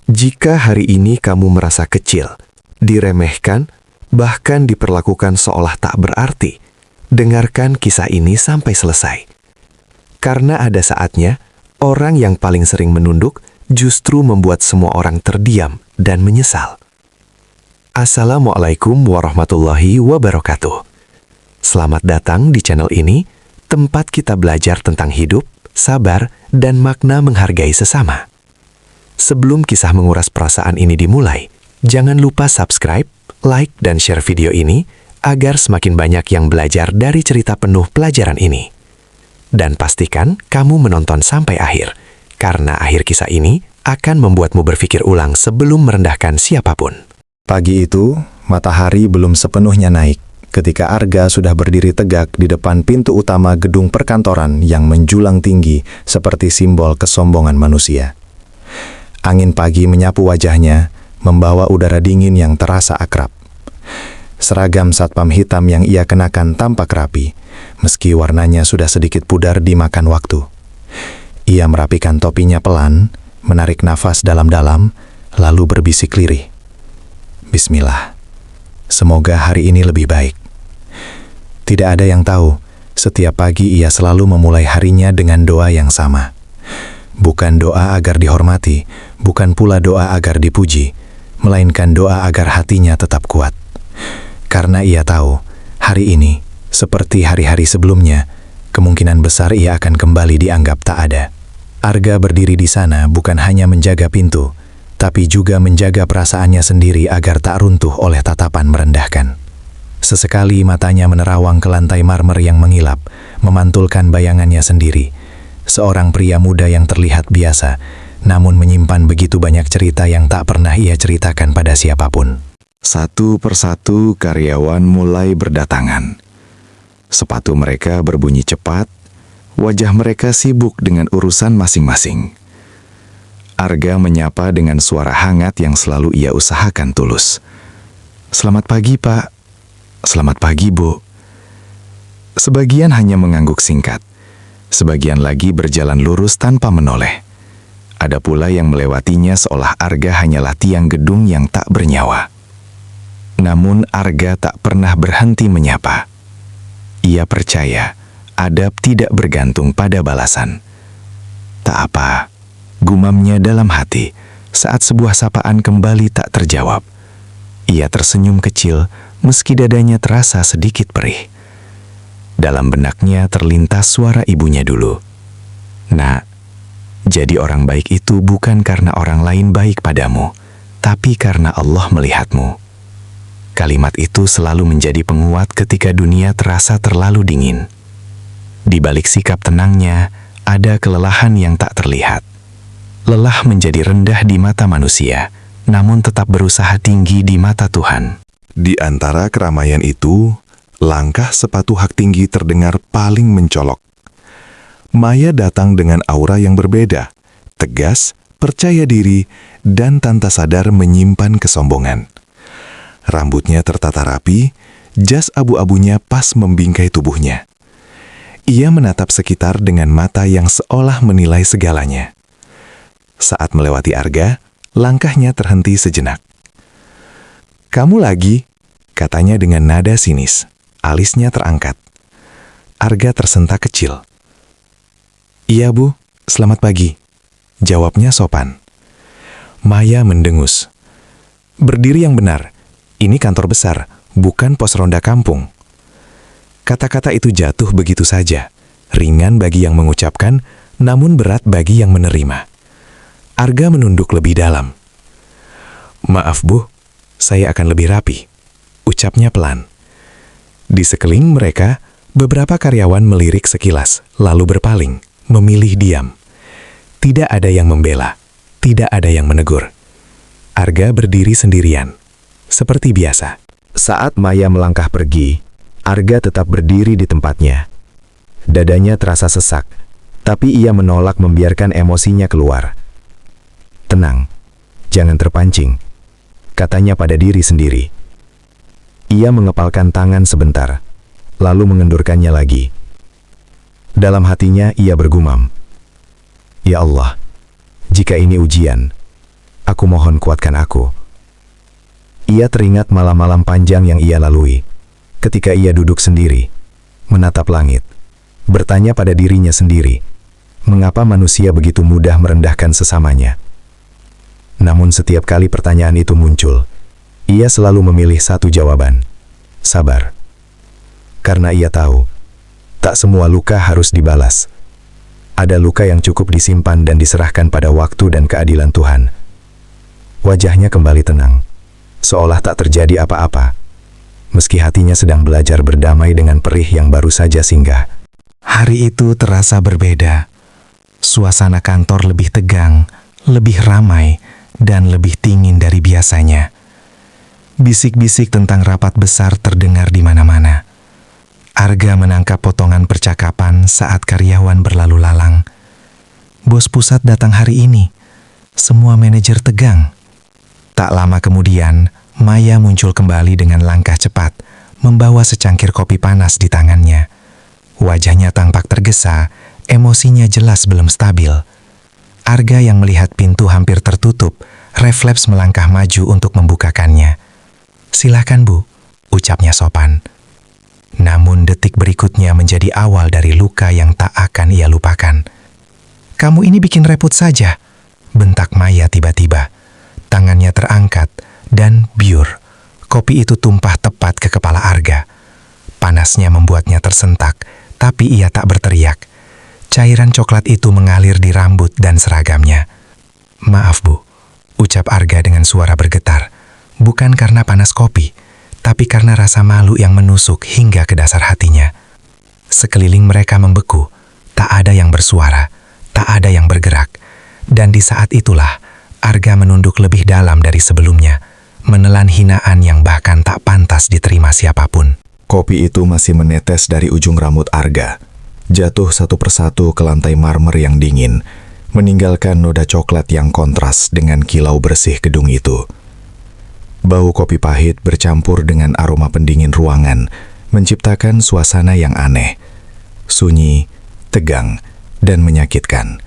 Jika hari ini kamu merasa kecil, diremehkan, bahkan diperlakukan seolah tak berarti, dengarkan kisah ini sampai selesai. Karena ada saatnya, orang yang paling sering menunduk justru membuat semua orang terdiam dan menyesal. Assalamualaikum warahmatullahi wabarakatuh. Selamat datang di channel ini, tempat kita belajar tentang hidup, sabar, dan makna menghargai sesama. Sebelum kisah menguras perasaan ini dimulai, jangan lupa subscribe, like, dan share video ini agar semakin banyak yang belajar dari cerita penuh pelajaran ini. Dan pastikan kamu menonton sampai akhir, karena akhir kisah ini akan membuatmu berpikir ulang sebelum merendahkan siapapun. Pagi itu, matahari belum sepenuhnya naik ketika Arga sudah berdiri tegak di depan pintu utama gedung perkantoran yang menjulang tinggi seperti simbol kesombongan manusia. Angin pagi menyapu wajahnya, membawa udara dingin yang terasa akrab. Seragam satpam hitam yang ia kenakan tampak rapi, meski warnanya sudah sedikit pudar dimakan waktu. Ia merapikan topinya pelan, menarik nafas dalam-dalam, lalu berbisik lirih. Bismillah, semoga hari ini lebih baik. Tidak ada yang tahu, setiap pagi ia selalu memulai harinya dengan doa yang sama. Bukan doa agar dihormati, bukan pula doa agar dipuji, melainkan doa agar hatinya tetap kuat. Karena ia tahu, hari ini, seperti hari-hari sebelumnya, kemungkinan besar ia akan kembali dianggap tak ada. Arga berdiri di sana bukan hanya menjaga pintu, tapi juga menjaga perasaannya sendiri agar tak runtuh oleh tatapan merendahkan. Sesekali matanya menerawang ke lantai marmer yang mengilap, memantulkan bayangannya sendiri. Seorang pria muda yang terlihat biasa, namun menyimpan begitu banyak cerita yang tak pernah ia ceritakan pada siapapun. Satu persatu karyawan mulai berdatangan. Sepatu mereka berbunyi cepat, wajah mereka sibuk dengan urusan masing-masing. Arga menyapa dengan suara hangat yang selalu ia usahakan tulus. "Selamat pagi, Pak." "Selamat pagi, Bu." Sebagian hanya mengangguk singkat, sebagian lagi berjalan lurus tanpa menoleh. Ada pula yang melewatinya seolah Arga hanyalah tiang gedung yang tak bernyawa. Namun Arga tak pernah berhenti menyapa. Ia percaya, adab tidak bergantung pada balasan. "Tak apa," gumamnya dalam hati saat sebuah sapaan kembali tak terjawab. Ia tersenyum kecil meski dadanya terasa sedikit perih. Dalam benaknya terlintas suara ibunya dulu. "Nak, jadi orang baik itu bukan karena orang lain baik padamu, tapi karena Allah melihatmu." Kalimat itu selalu menjadi penguat ketika dunia terasa terlalu dingin. Di balik sikap tenangnya, ada kelelahan yang tak terlihat. Lelah menjadi rendah di mata manusia, namun tetap berusaha tinggi di mata Tuhan. Di antara keramaian itu, langkah sepatu hak tinggi terdengar paling mencolok. Maya datang dengan aura yang berbeda, tegas, percaya diri, dan tanpa sadar menyimpan kesombongan. Rambutnya tertata rapi, jas abu-abunya pas membingkai tubuhnya. Ia menatap sekitar dengan mata yang seolah menilai segalanya. Saat melewati Arga, langkahnya terhenti sejenak. "Kamu lagi?" katanya dengan nada sinis. Alisnya terangkat. Arga tersentak kecil. "Iya, Bu, selamat pagi," jawabnya sopan. Maya mendengus. "Berdiri yang benar. Ini kantor besar, bukan pos ronda kampung." Kata-kata itu jatuh begitu saja, ringan bagi yang mengucapkan, namun berat bagi yang menerima. Arga menunduk lebih dalam. "Maaf, Bu, saya akan lebih rapi," ucapnya pelan. Di sekeliling mereka, beberapa karyawan melirik sekilas, lalu berpaling, memilih diam. Tidak ada yang membela, tidak ada yang menegur. Arga berdiri sendirian, seperti biasa. Saat Maya melangkah pergi, Arga tetap berdiri di tempatnya. Dadanya terasa sesak, tapi ia menolak membiarkan emosinya keluar. "Tenang, jangan terpancing," katanya pada diri sendiri. Ia mengepalkan tangan sebentar, lalu mengendurkannya lagi. Dalam hatinya ia bergumam, "Ya Allah, jika ini ujian, Aku mohon kuatkan aku. Ia teringat malam-malam panjang yang ia lalui. Ketika ia duduk sendiri, menatap langit, bertanya pada dirinya sendiri, mengapa manusia begitu mudah merendahkan sesamanya? Namun setiap kali pertanyaan itu muncul, ia selalu memilih satu jawaban: sabar. Karena ia tahu, tak semua luka harus dibalas. Ada luka yang cukup disimpan dan diserahkan pada waktu dan keadilan Tuhan. Wajahnya kembali tenang, seolah tak terjadi apa-apa, meski hatinya sedang belajar berdamai dengan perih yang baru saja singgah. Hari itu terasa berbeda. Suasana kantor lebih tegang, lebih ramai, dan lebih dingin dari biasanya. Bisik-bisik tentang rapat besar terdengar di mana-mana. Arga menangkap potongan percakapan saat karyawan berlalu lalang. Bos pusat datang hari ini. Semua manajer tegang. Tak lama kemudian, Maya muncul kembali dengan langkah cepat, membawa secangkir kopi panas di tangannya. Wajahnya tampak tergesa, emosinya jelas belum stabil. Arga yang melihat pintu hampir tertutup, refleks melangkah maju untuk membukakannya. "Silakan, Bu," ucapnya sopan. Namun detik berikutnya menjadi awal dari luka yang tak akan ia lupakan. "Kamu ini bikin repot saja," bentak Maya tiba-tiba. Tangannya terangkat dan biur. Kopi itu tumpah tepat ke kepala Arga. Panasnya membuatnya tersentak, tapi ia tak berteriak. Cairan coklat itu mengalir di rambut dan seragamnya. "Maaf, Bu," ucap Arga dengan suara bergetar. Bukan karena panas kopi, tapi karena rasa malu yang menusuk hingga ke dasar hatinya. Sekeliling mereka membeku, tak ada yang bersuara, tak ada yang bergerak. Dan di saat itulah, Arga menunduk lebih dalam dari sebelumnya, menelan hinaan yang bahkan tak pantas diterima siapapun. Kopi itu masih menetes dari ujung rambut Arga, jatuh satu persatu ke lantai marmer yang dingin, meninggalkan noda coklat yang kontras dengan kilau bersih gedung itu. Bau kopi pahit bercampur dengan aroma pendingin ruangan, menciptakan suasana yang aneh, sunyi, tegang, dan menyakitkan.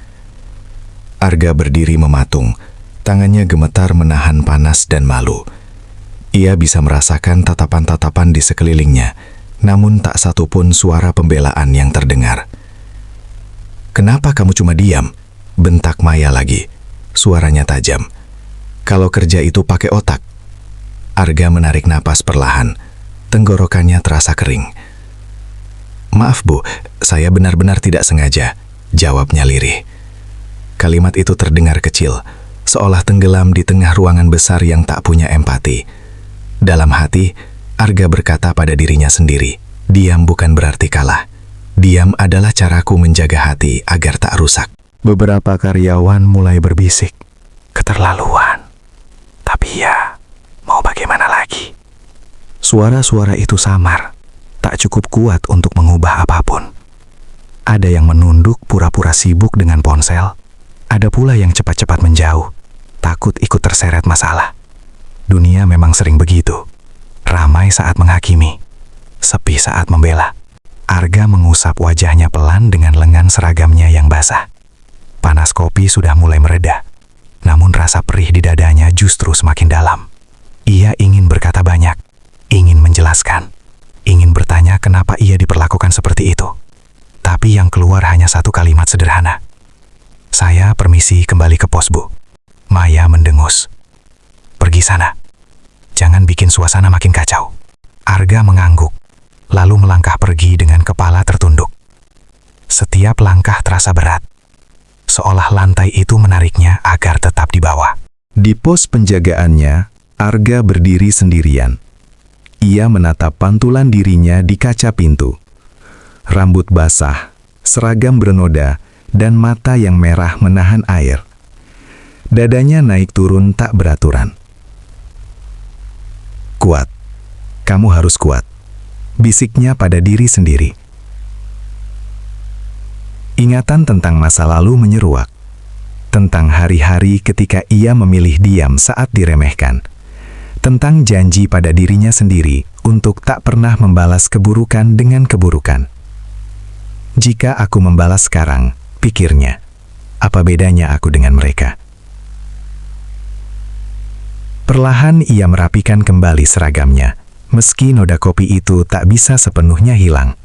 Arga berdiri mematung, tangannya gemetar menahan panas dan malu. Ia bisa merasakan tatapan-tatapan di sekelilingnya, namun tak satu pun suara pembelaan yang terdengar. "Kenapa kamu cuma diam?" bentak Maya lagi. Suaranya tajam. "Kalau kerja itu pakai otak." Arga menarik napas perlahan. Tenggorokannya terasa kering. "Maaf, Bu, saya benar-benar tidak sengaja," jawabnya lirih. Kalimat itu terdengar kecil, seolah tenggelam di tengah ruangan besar yang tak punya empati. Dalam hati, Arga berkata pada dirinya sendiri, diam bukan berarti kalah. Diam adalah caraku menjaga hati agar tak rusak. Beberapa karyawan mulai berbisik, "Keterlaluan." Tapi ya, mau bagaimana lagi? Suara-suara itu samar, tak cukup kuat untuk mengubah apapun. Ada yang menunduk pura-pura sibuk dengan ponsel. Ada pula yang cepat-cepat menjauh, takut ikut terseret masalah. Dunia memang sering begitu. Ramai saat menghakimi, sepi saat membela. Arga mengusap wajahnya pelan dengan lengan seragamnya yang basah. Panas kopi sudah mulai mereda, namun rasa perih di dadanya justru semakin dalam. Ia ingin berkata banyak, ingin menjelaskan, ingin bertanya kenapa ia diperlakukan seperti itu. Tapi yang keluar hanya satu kalimat sederhana. "Saya permisi kembali ke pos, Bu." Maya mendengus. "Pergi sana. Jangan bikin suasana makin kacau." Arga mengangguk, lalu melangkah pergi dengan kepala tertunduk. Setiap langkah terasa berat, seolah lantai itu menariknya agar tetap di bawah. Di pos penjagaannya, Arga berdiri sendirian. Ia menatap pantulan dirinya di kaca pintu. Rambut basah, seragam bernoda, dan mata yang merah menahan air. Dadanya naik turun tak beraturan. "Kuat, kamu harus kuat," bisiknya pada diri sendiri. Ingatan tentang masa lalu menyeruak. Tentang hari-hari ketika ia memilih diam saat diremehkan. Tentang janji pada dirinya sendiri untuk tak pernah membalas keburukan dengan keburukan. "Jika aku membalas sekarang," pikirnya, "apa bedanya aku dengan mereka?" Perlahan ia merapikan kembali seragamnya, meski noda kopi itu tak bisa sepenuhnya hilang.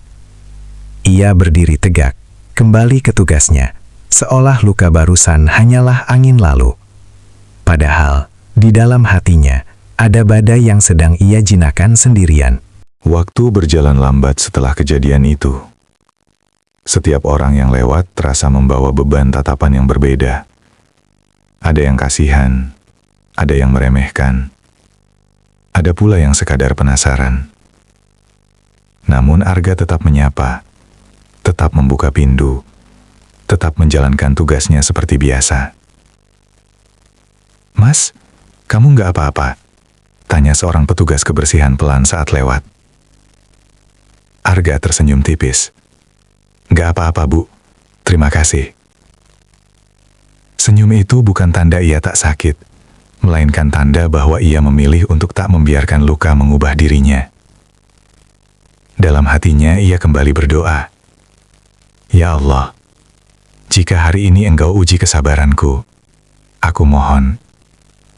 Ia berdiri tegak, kembali ke tugasnya, seolah luka barusan hanyalah angin lalu. Padahal, di dalam hatinya, ada badai yang sedang ia jinakan sendirian. Waktu berjalan lambat setelah kejadian itu. Setiap orang yang lewat terasa membawa beban tatapan yang berbeda. Ada yang kasihan, ada yang meremehkan, ada pula yang sekadar penasaran. Namun Arga tetap menyapa, tetap membuka pintu, tetap menjalankan tugasnya seperti biasa. "Mas, kamu nggak apa-apa?" tanya seorang petugas kebersihan pelan saat lewat. Arga tersenyum tipis. "Nggak apa-apa, Bu. Terima kasih." Senyum itu bukan tanda ia tak sakit, melainkan tanda bahwa ia memilih untuk tak membiarkan luka mengubah dirinya. Dalam hatinya ia kembali berdoa, "Ya Allah, jika hari ini Engkau uji kesabaranku, aku mohon,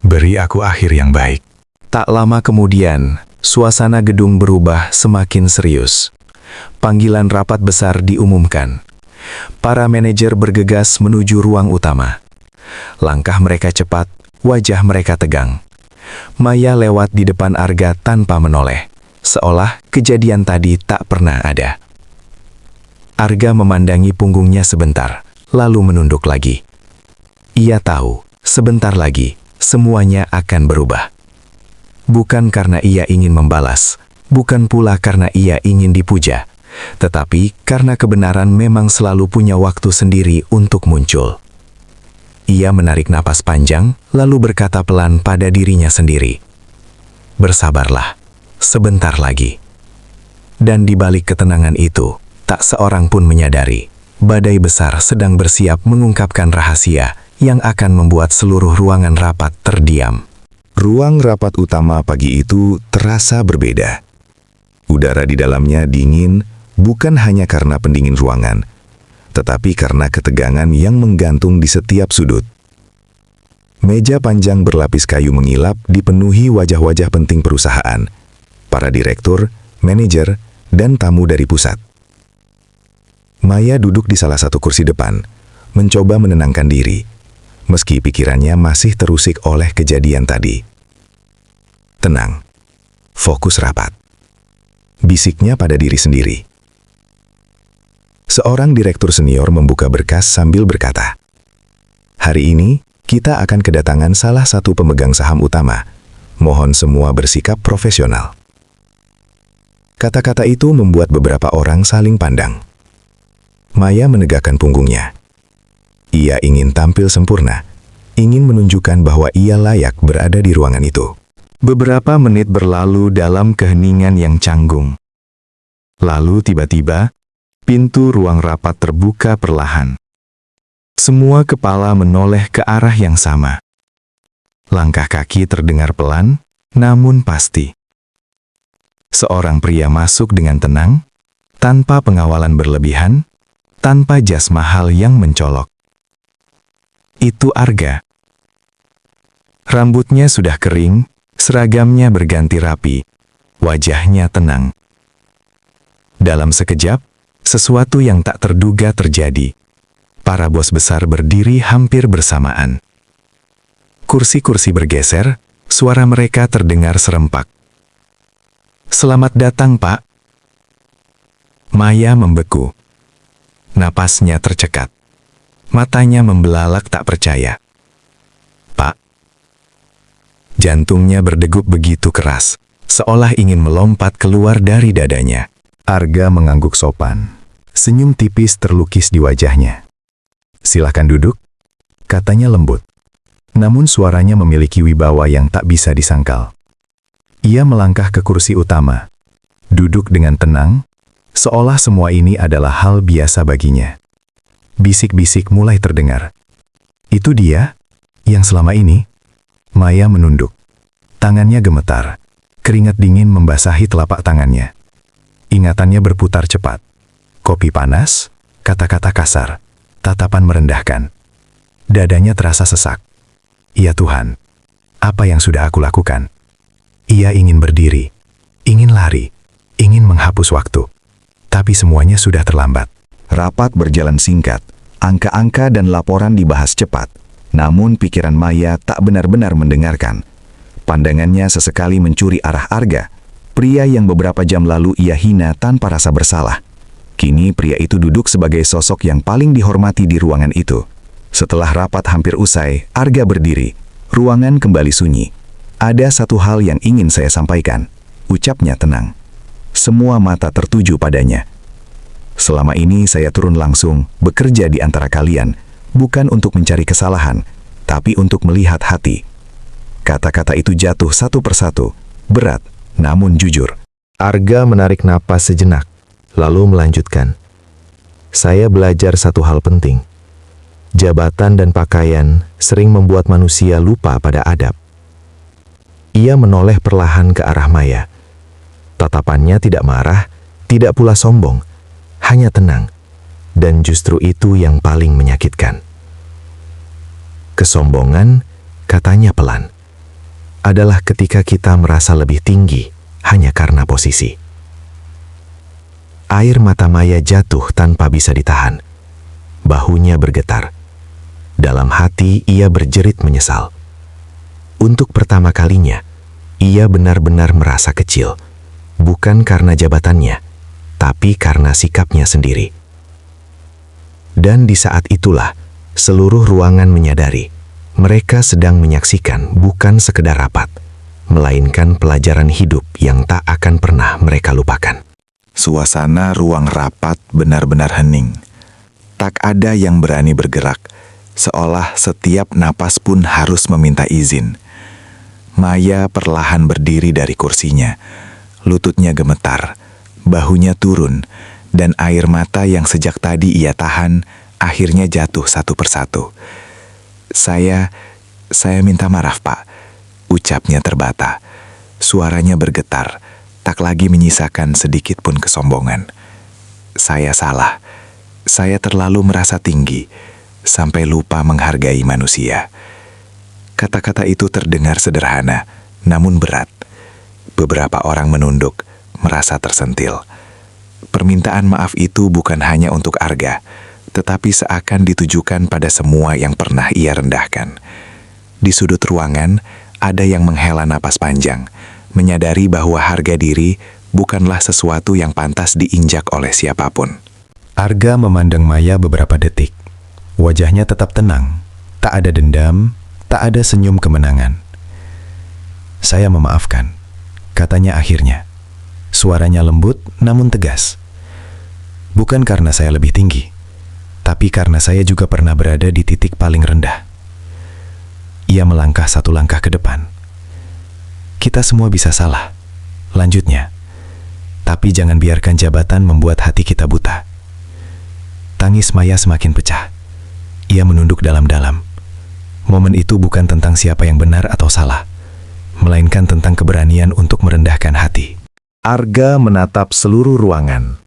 beri aku akhir yang baik." Tak lama kemudian, suasana gedung berubah semakin serius. Panggilan rapat besar diumumkan. Para manajer bergegas menuju ruang utama. Langkah mereka cepat, wajah mereka tegang. Maya lewat di depan Arga tanpa menoleh, seolah kejadian tadi tak pernah ada. Arga memandangi punggungnya sebentar, lalu menunduk lagi. Ia tahu, sebentar lagi, semuanya akan berubah. Bukan karena ia ingin membalas, bukan pula karena ia ingin dipuja, tetapi karena kebenaran memang selalu punya waktu sendiri untuk muncul. Ia menarik napas panjang, lalu berkata pelan pada dirinya sendiri, "Bersabarlah, sebentar lagi." Dan di balik ketenangan itu, tak seorang pun menyadari, badai besar sedang bersiap mengungkapkan rahasia yang akan membuat seluruh ruangan rapat terdiam. Ruang rapat utama pagi itu terasa berbeda. Udara di dalamnya dingin, bukan hanya karena pendingin ruangan, tetapi karena ketegangan yang menggantung di setiap sudut. Meja panjang berlapis kayu mengilap dipenuhi wajah-wajah penting perusahaan, para direktur, manajer, dan tamu dari pusat. Maya duduk di salah satu kursi depan, mencoba menenangkan diri, meski pikirannya masih terusik oleh kejadian tadi. Tenang, fokus rapat, bisiknya pada diri sendiri. Seorang direktur senior membuka berkas sambil berkata, "Hari ini, kita akan kedatangan salah satu pemegang saham utama. Mohon semua bersikap profesional." Kata-kata itu membuat beberapa orang saling pandang. Maya menegakkan punggungnya. Ia ingin tampil sempurna, ingin menunjukkan bahwa ia layak berada di ruangan itu. Beberapa menit berlalu dalam keheningan yang canggung. Lalu tiba-tiba, pintu ruang rapat terbuka perlahan. Semua kepala menoleh ke arah yang sama. Langkah kaki terdengar pelan, namun pasti. Seorang pria masuk dengan tenang, tanpa pengawalan berlebihan, tanpa jas mahal yang mencolok. Itu Arga. Rambutnya sudah kering, seragamnya berganti rapi, wajahnya tenang. Dalam sekejap, sesuatu yang tak terduga terjadi. Para bos besar berdiri hampir bersamaan. Kursi-kursi bergeser, suara mereka terdengar serempak. "Selamat datang, Pak." Maya membeku. Napasnya tercekat. Matanya membelalak tak percaya. "Pak." Jantungnya berdegup begitu keras, seolah ingin melompat keluar dari dadanya. Arga mengangguk sopan. Senyum tipis terlukis di wajahnya. "Silakan duduk," katanya lembut. Namun suaranya memiliki wibawa yang tak bisa disangkal. Ia melangkah ke kursi utama. Duduk dengan tenang, seolah semua ini adalah hal biasa baginya. Bisik-bisik mulai terdengar. "Itu dia? Yang selama ini?" Maya menunduk. Tangannya gemetar. Keringat dingin membasahi telapak tangannya. Ingatannya berputar cepat. Kopi panas, kata-kata kasar, tatapan merendahkan. Dadanya terasa sesak. "Ya Tuhan, Apa yang sudah aku lakukan? Ia ingin berdiri, ingin lari, ingin menghapus waktu. Tapi semuanya sudah terlambat. Rapat berjalan singkat, angka-angka dan laporan dibahas cepat. Namun pikiran Maya tak benar-benar mendengarkan. Pandangannya sesekali mencuri arah Arga, pria yang beberapa jam lalu ia hina tanpa rasa bersalah. Kini pria itu duduk sebagai sosok yang paling dihormati di ruangan itu. Setelah rapat hampir usai, Arga berdiri. Ruangan kembali sunyi. Ada satu hal yang ingin saya sampaikan, ucapnya tenang. Semua mata tertuju padanya. Selama ini saya turun langsung bekerja di antara kalian, bukan untuk mencari kesalahan, tapi untuk melihat hati. Kata-kata itu jatuh satu persatu, berat, namun jujur. Arga menarik napas sejenak, lalu melanjutkan. Saya belajar satu hal penting. Jabatan dan pakaian sering membuat manusia lupa pada adab. Ia menoleh perlahan ke arah Maya. Tatapannya tidak marah, tidak pula sombong, hanya tenang. Dan justru itu yang paling menyakitkan. Kesombongan, katanya pelan, adalah ketika kita merasa lebih tinggi hanya karena posisi. Air mata Maya jatuh tanpa bisa ditahan. Bahunya bergetar. Dalam hati ia berjerit menyesal. Untuk pertama kalinya, ia benar-benar merasa kecil. Bukan karena jabatannya, tapi karena sikapnya sendiri. Dan di saat itulah, seluruh ruangan menyadari, mereka sedang menyaksikan bukan sekedar rapat, melainkan pelajaran hidup yang tak akan pernah mereka lupakan. Suasana ruang rapat benar-benar hening. Tak ada yang berani bergerak, seolah setiap napas pun harus meminta izin. Maya perlahan berdiri dari kursinya. Lututnya gemetar, bahunya turun, dan air mata yang sejak tadi ia tahan akhirnya jatuh satu persatu. Saya minta maaf, Pak. Ucapnya terbata. Suaranya bergetar, tak lagi menyisakan sedikit pun kesombongan. Saya salah. Saya terlalu merasa tinggi, sampai lupa menghargai manusia. Kata-kata itu terdengar sederhana, namun berat. Beberapa orang menunduk, merasa tersentil. Permintaan maaf itu bukan hanya untuk Arga, tetapi seakan ditujukan pada semua yang pernah ia rendahkan. Di sudut ruangan, ada yang menghela napas panjang, menyadari bahwa harga diri bukanlah sesuatu yang pantas diinjak oleh siapapun. Arga memandang Maya beberapa detik. Wajahnya tetap tenang, tak ada dendam, tak ada senyum kemenangan. Saya memaafkan, katanya akhirnya. Suaranya lembut namun tegas. Bukan karena saya lebih tinggi, tapi karena saya juga pernah berada di titik paling rendah. Ia melangkah satu langkah ke depan. Kita semua bisa salah, lanjutnya. Tapi jangan biarkan jabatan membuat hati kita buta. Tangis Maya semakin pecah. Ia menunduk dalam-dalam. Momen itu bukan tentang siapa yang benar atau salah, melainkan tentang keberanian untuk merendahkan hati. Arga menatap seluruh ruangan.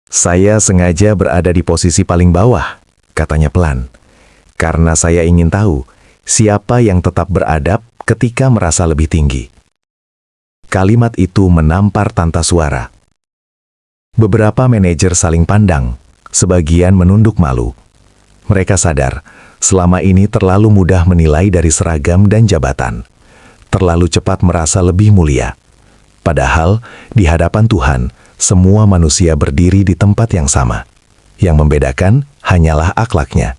Saya sengaja berada di posisi paling bawah, katanya pelan, karena saya ingin tahu siapa yang tetap beradab ketika merasa lebih tinggi. Kalimat itu menampar tanta suara. Beberapa manajer saling pandang, sebagian menunduk malu. Mereka sadar, selama ini terlalu mudah menilai dari seragam dan jabatan. Terlalu cepat merasa lebih mulia. Padahal, di hadapan Tuhan, semua manusia berdiri di tempat yang sama. Yang membedakan hanyalah akhlaknya.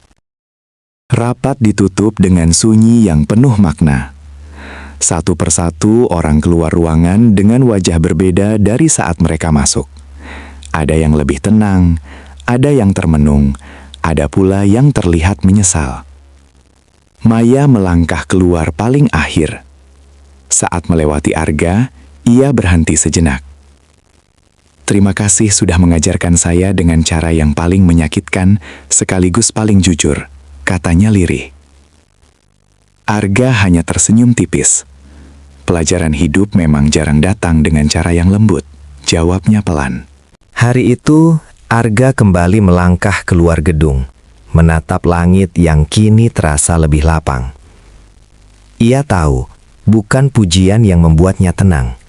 Rapat ditutup dengan sunyi yang penuh makna. Satu persatu orang keluar ruangan dengan wajah berbeda dari saat mereka masuk. Ada yang lebih tenang, ada yang termenung, ada pula yang terlihat menyesal. Maya melangkah keluar paling akhir. Saat melewati Arga, ia berhenti sejenak. Terima kasih sudah mengajarkan saya dengan cara yang paling menyakitkan sekaligus paling jujur, katanya lirih. Arga hanya tersenyum tipis. Pelajaran hidup memang jarang datang dengan cara yang lembut, jawabnya pelan. Hari itu, Arga kembali melangkah keluar gedung, menatap langit yang kini terasa lebih lapang. Ia tahu, bukan pujian yang membuatnya tenang,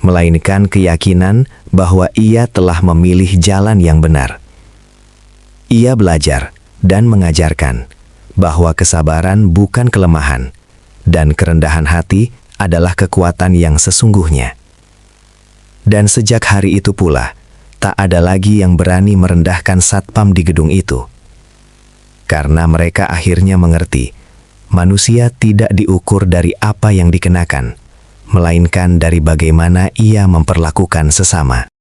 melainkan keyakinan bahwa ia telah memilih jalan yang benar. Ia belajar dan mengajarkan bahwa kesabaran bukan kelemahan, dan kerendahan hati adalah kekuatan yang sesungguhnya. Dan sejak hari itu pula, tak ada lagi yang berani merendahkan satpam di gedung itu. Karena mereka akhirnya mengerti, manusia tidak diukur dari apa yang dikenakan, melainkan dari bagaimana ia memperlakukan sesama.